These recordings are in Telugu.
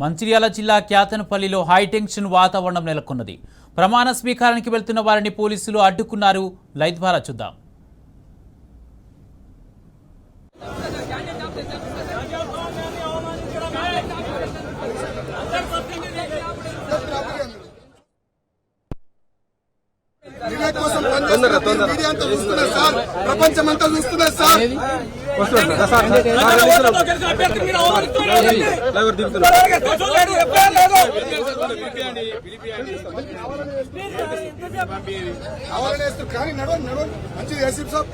మంచిర్యాల జిల్లా క్యాతనపల్లిలో హైటెన్షన్ వాతావరణం నెలకొన్నది. ప్రమాణ స్వీకారానికి వెళ్తున్న వారిని పోలీసులు అడ్డుకున్నారు. లైవ్ ద్వారా చూద్దాం. ప్రపంచమంతా చూస్తున్నారు సార్. కానీ నడవండి మంచిది ఏసీపీ సార్,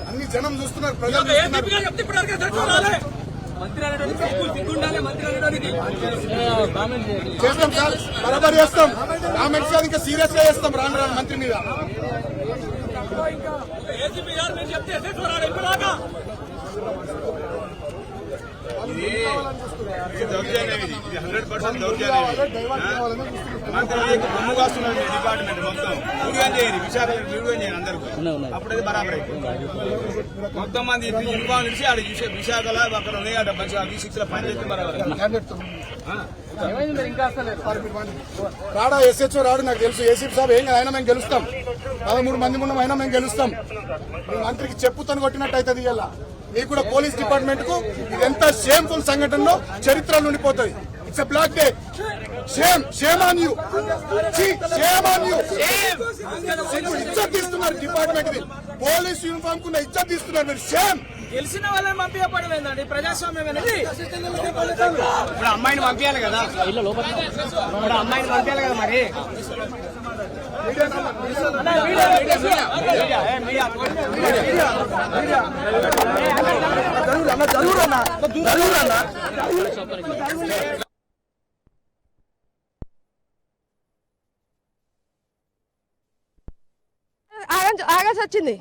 అన్ని జనం చూస్తున్నారు, ప్రజలు చేస్తాం సార్, బరాబర్ చేస్తాం. కామెంట్స్ ఇంకా సీరియస్ గా చేస్తాం రాను మంత్రి మీద. డిపార్ట్మెంట్ అప్పుడైతే బరాబర్ మొత్తం మంది యూనిఫామ్ నుంచి ఆడ విశాఖలో అక్కడ ఉన్నాయి. అక్కడ మంచిగా V6 పని చేస్తే బరాబర్. రాడా ఎస్హెచ్ఓ రాడు, నాకు తెలుసు. ఏసీపీ సాబ్ ఏం అయినా మేము గెలుస్తాం. 13 మంది ఉన్నాం, అయినా మేము గెలుస్తాం. మంత్రికి చెప్పుతాను కొట్టినట్టు అవుతుంది. ఇలా మీకు కూడా పోలీస్ డిపార్ట్మెంట్ కు ఇది ఎంత షేమ్ఫుల్ సంఘటనలో చరిత్రలో ఉండిపోతుంది. It's a black day. Shame on you, shame on you. ఇజ్జత్ తీస్తున్నారు డిపార్ట్మెంట్ ది, పోలీస్ యూనిఫామ్ కున్న ఇజ్జత్ తీస్తున్నారు మీరు. షేమ్. గెలిచిన వాళ్ళని పంపించబడమేందండి ప్రజాస్వామ్యం అనేది. ఇప్పుడు అమ్మాయిని పంపించాలి కదా, ఇప్పుడు అమ్మాయిని పంపించాలి కదా. మరి ఆగాల్సి వచ్చింది.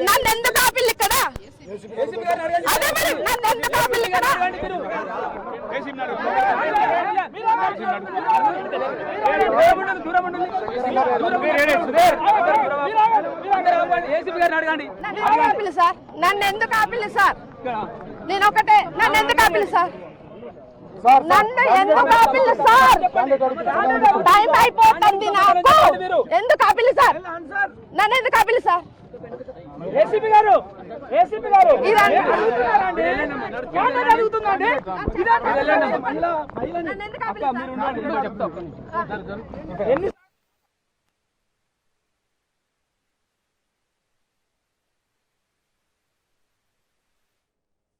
నన్ను ఎందుకు ఆపిల్లు ఇక్కడ? నన్ను ఎందుకు ఆపిల్లు ఇక్కడ? సార్ నన్ను ఎందుకు ఆపిల్లు సార్? నేను ఒకటే, నన్ను ఎందుకు ఆపిల్లు సార్? నన్ను ఎందుకు ఆపిల్లు సార్? టైం అయిపోతుంది నాకు. ఎందుకు ఆపిల్లు సార్? నన్ను ఎందుకు ఆపిల్లు సార్? ఏసీపీ గారు నన్ను ఎందుకు ఆపిల్లు సార్?